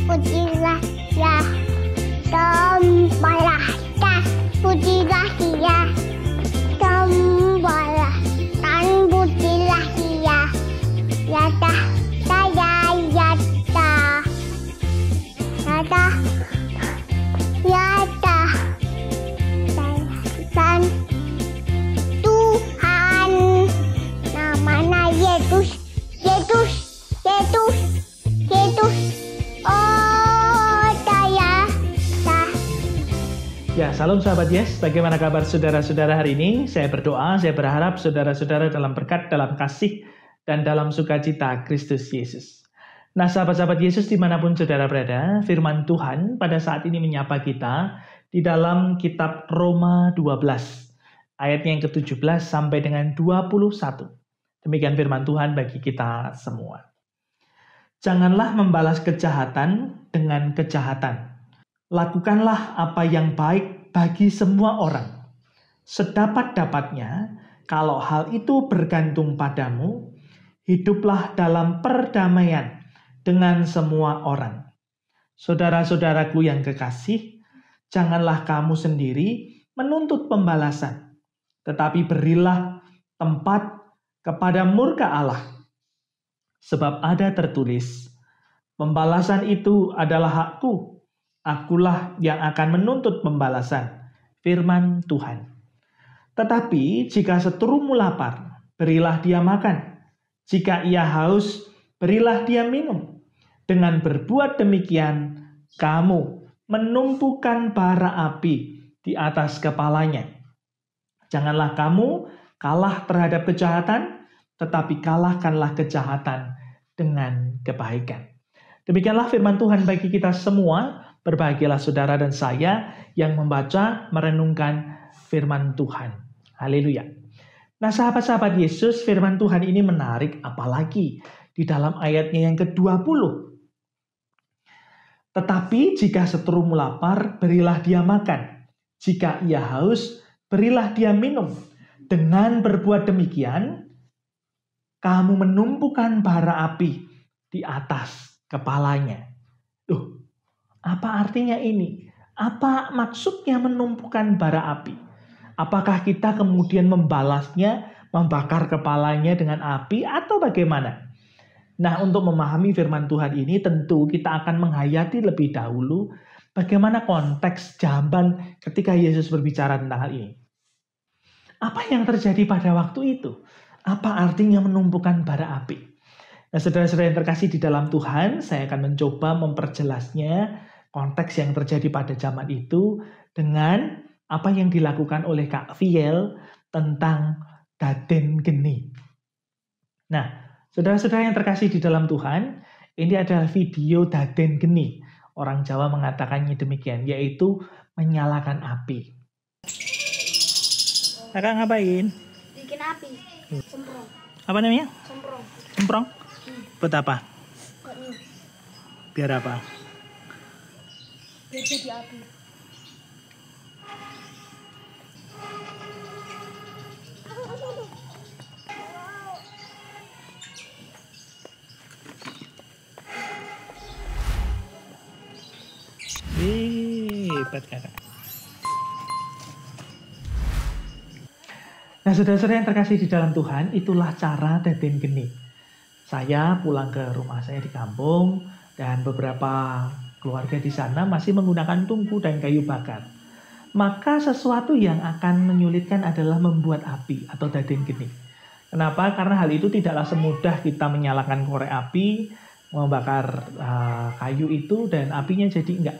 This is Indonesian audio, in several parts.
pujilah ya, sembahlah dan pujilah dia, sembahlah dan pujilah dia, ya dah, saya ya dah, ya dah, ya dah, dan Tuhan namanya Yesus, Yesus, Yesus, Yesus. Oh, saya. Ya, salam sahabat Yes. Bagaimana kabar saudara-saudara hari ini? Saya berdoa, saya berharap saudara-saudara dalam berkat, dalam kasih, dan dalam sukacita Kristus Yesus. Nah, sahabat-sahabat Yesus dimanapun saudara berada, firman Tuhan pada saat ini menyapa kita di dalam kitab Roma 12. Ayatnya yang ke-17 sampai dengan 21. Demikian firman Tuhan bagi kita semua. Janganlah membalas kejahatan dengan kejahatan. Lakukanlah apa yang baik bagi semua orang. Sedapat-dapatnya, kalau hal itu bergantung padamu, hiduplah dalam perdamaian dengan semua orang. Saudara-saudaraku yang kekasih, janganlah kamu sendiri menuntut pembalasan, tetapi berilah tempat kepada murka Allah. Sebab ada tertulis, pembalasan itu adalah hakku, akulah yang akan menuntut pembalasan, firman Tuhan. Tetapi jika seterumu lapar, berilah dia makan. Jika ia haus, berilah dia minum. Dengan berbuat demikian, kamu menumpukan bara api di atas kepalanya. Janganlah kamu kalah terhadap kejahatan, tetapi kalahkanlah kejahatan dengan kebaikan. Demikianlah firman Tuhan bagi kita semua. Berbahagialah saudara dan saya yang membaca, merenungkan firman Tuhan. Haleluya. Nah, sahabat-sahabat Yesus, firman Tuhan ini menarik, apalagi di dalam ayatnya yang ke-20. Tetapi jika seterumu lapar, berilah dia makan. Jika ia haus, berilah dia minum. Dengan berbuat demikian, kamu menumpukan bara api di atas kepalanya. Apa artinya ini? Apa maksudnya menumpukan bara api? Apakah kita kemudian membalasnya, membakar kepalanya dengan api, atau bagaimana? Nah, untuk memahami firman Tuhan ini tentu kita akan menghayati lebih dahulu bagaimana konteks zaman ketika Yesus berbicara tentang hal ini. Apa yang terjadi pada waktu itu? Apa artinya menumpukan bara api? Nah, saudara-saudara yang terkasih di dalam Tuhan, saya akan mencoba memperjelasnya konteks yang terjadi pada zaman itu dengan apa yang dilakukan oleh Kak Viel tentang daden geni. Nah, saudara-saudara yang terkasih di dalam Tuhan, ini adalah video daden geni. Orang Jawa mengatakannya demikian, yaitu menyalakan api. Kakak ngapain? Bikin api. Semprong. Apa namanya? Semprong. Semprong? Buat apa? Biar apa? Biar jadi api. Hebat kakak. Nah, saudara-saudara yang terkasih di dalam Tuhan, itulah cara daden geni. Saya pulang ke rumah saya di kampung dan beberapa keluarga di sana masih menggunakan tungku dan kayu bakar. Maka sesuatu yang akan menyulitkan adalah membuat api atau daden geni. Kenapa? Karena hal itu tidaklah semudah kita menyalakan korek api, membakar kayu itu dan apinya jadi enggak.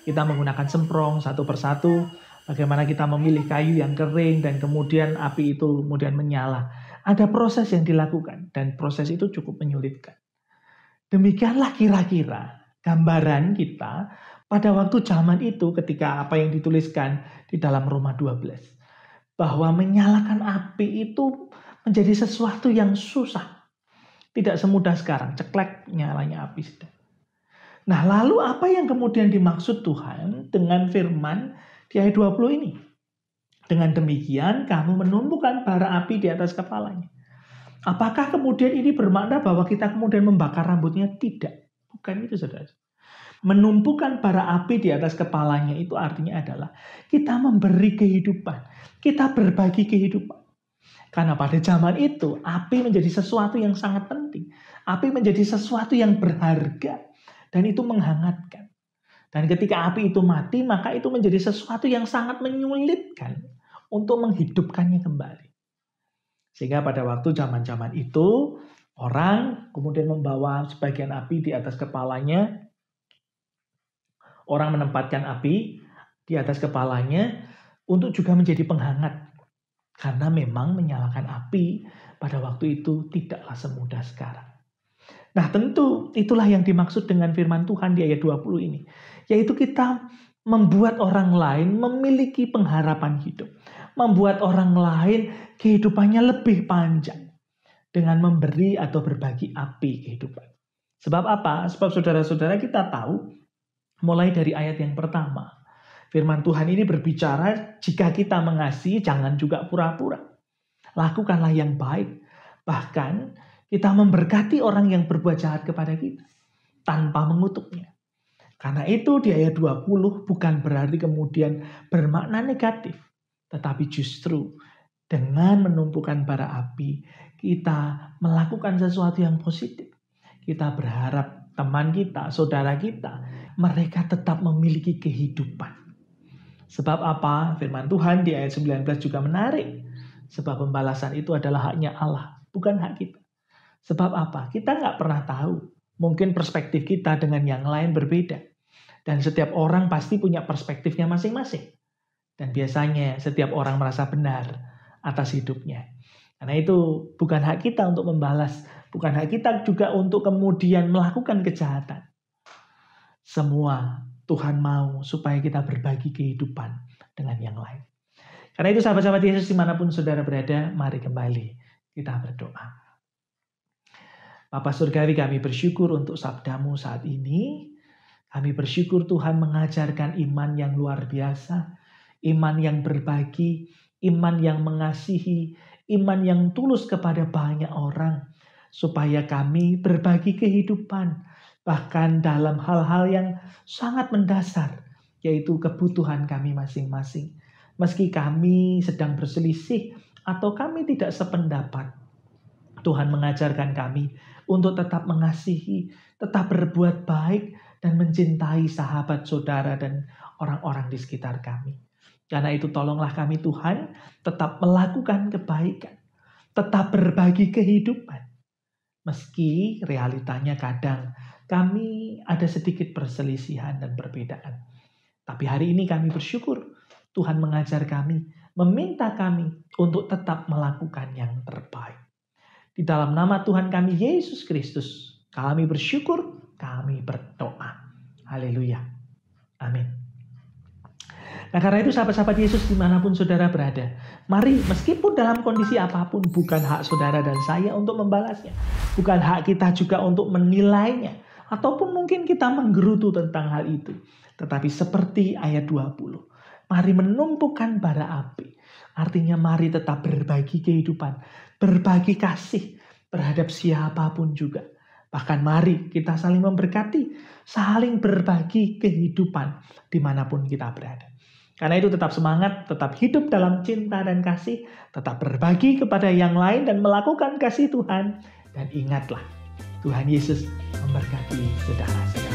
Kita menggunakan semprong satu persatu. Bagaimana kita memilih kayu yang kering dan kemudian api itu kemudian menyala. Ada proses yang dilakukan dan proses itu cukup menyulitkan. Demikianlah kira-kira gambaran kita pada waktu zaman itu ketika apa yang dituliskan di dalam Roma 12. Bahwa menyalakan api itu menjadi sesuatu yang susah. Tidak semudah sekarang, ceklek nyalanya api sudah. Nah, lalu apa yang kemudian dimaksud Tuhan dengan firman di ayat 20 ini? Dengan demikian kamu menumpukan bara api di atas kepalanya. Apakah kemudian ini bermakna bahwa kita kemudian membakar rambutnya? Tidak. Bukan itu, saudara. Menumpukan bara api di atas kepalanya itu artinya adalah kita memberi kehidupan. Kita berbagi kehidupan. Karena pada zaman itu api menjadi sesuatu yang sangat penting. Api menjadi sesuatu yang berharga. Dan itu menghangatkan. Dan ketika api itu mati, maka itu menjadi sesuatu yang sangat menyulitkan untuk menghidupkannya kembali. Sehingga pada waktu zaman-zaman itu, orang kemudian membawa sebagian api di atas kepalanya. Orang menempatkan api di atas kepalanya untuk juga menjadi penghangat. Karena memang menyalakan api pada waktu itu tidaklah semudah sekarang. Nah tentu itulah yang dimaksud dengan firman Tuhan di ayat 20 ini. Yaitu kita membuat orang lain memiliki pengharapan hidup. Membuat orang lain kehidupannya lebih panjang. Dengan memberi atau berbagi api kehidupan. Sebab apa? Sebab saudara-saudara kita tahu mulai dari ayat yang pertama. Firman Tuhan ini berbicara jika kita mengasihi jangan juga pura-pura. Lakukanlah yang baik. Bahkan kita memberkati orang yang berbuat jahat kepada kita. Tanpa mengutuknya. Karena itu di ayat 20 bukan berarti kemudian bermakna negatif. Tetapi justru dengan menumpukan bara api kita melakukan sesuatu yang positif. Kita berharap teman kita, saudara kita, mereka tetap memiliki kehidupan. Sebab apa? Firman Tuhan di ayat 19 juga menarik. Sebab pembalasan itu adalah haknya Allah, bukan hak kita. Sebab apa? Kita nggak pernah tahu. Mungkin perspektif kita dengan yang lain berbeda. Dan setiap orang pasti punya perspektifnya masing-masing. Dan biasanya setiap orang merasa benar atas hidupnya. Karena itu bukan hak kita untuk membalas. Bukan hak kita juga untuk kemudian melakukan kejahatan. Semua Tuhan mau supaya kita berbagi kehidupan dengan yang lain. Karena itu sahabat-sahabat Yesus dimanapun saudara berada, mari kembali kita berdoa. Bapa Surgawi, kami bersyukur untuk sabdamu saat ini. Kami bersyukur Tuhan mengajarkan iman yang luar biasa. Iman yang berbagi, iman yang mengasihi, iman yang tulus kepada banyak orang. Supaya kami berbagi kehidupan. Bahkan dalam hal-hal yang sangat mendasar. Yaitu kebutuhan kami masing-masing. Meski kami sedang berselisih atau kami tidak sependapat. Tuhan mengajarkan kami untuk tetap mengasihi, tetap berbuat baik, dan mencintai sahabat, saudara, dan orang-orang di sekitar kami. Karena itu tolonglah kami Tuhan tetap melakukan kebaikan. Tetap berbagi kehidupan. Meski realitanya kadang kami ada sedikit perselisihan dan perbedaan. Tapi hari ini kami bersyukur Tuhan mengajar kami, meminta kami untuk tetap melakukan yang terbaik. Di dalam nama Tuhan kami Yesus Kristus, kami bersyukur, kami berdoa. Haleluya. Amin. Nah karena itu sahabat-sahabat Yesus dimanapun saudara berada. Mari meskipun dalam kondisi apapun, bukan hak saudara dan saya untuk membalasnya. Bukan hak kita juga untuk menilainya. Ataupun mungkin kita menggerutu tentang hal itu. Tetapi seperti ayat 20. Mari menumpukan bara api. Artinya mari tetap berbagi kehidupan. Berbagi kasih terhadap siapapun juga. Bahkan mari kita saling memberkati. Saling berbagi kehidupan dimanapun kita berada. Karena itu tetap semangat, tetap hidup dalam cinta dan kasih. Tetap berbagi kepada yang lain dan melakukan kasih Tuhan. Dan ingatlah, Tuhan Yesus memberkati saudara-saudara.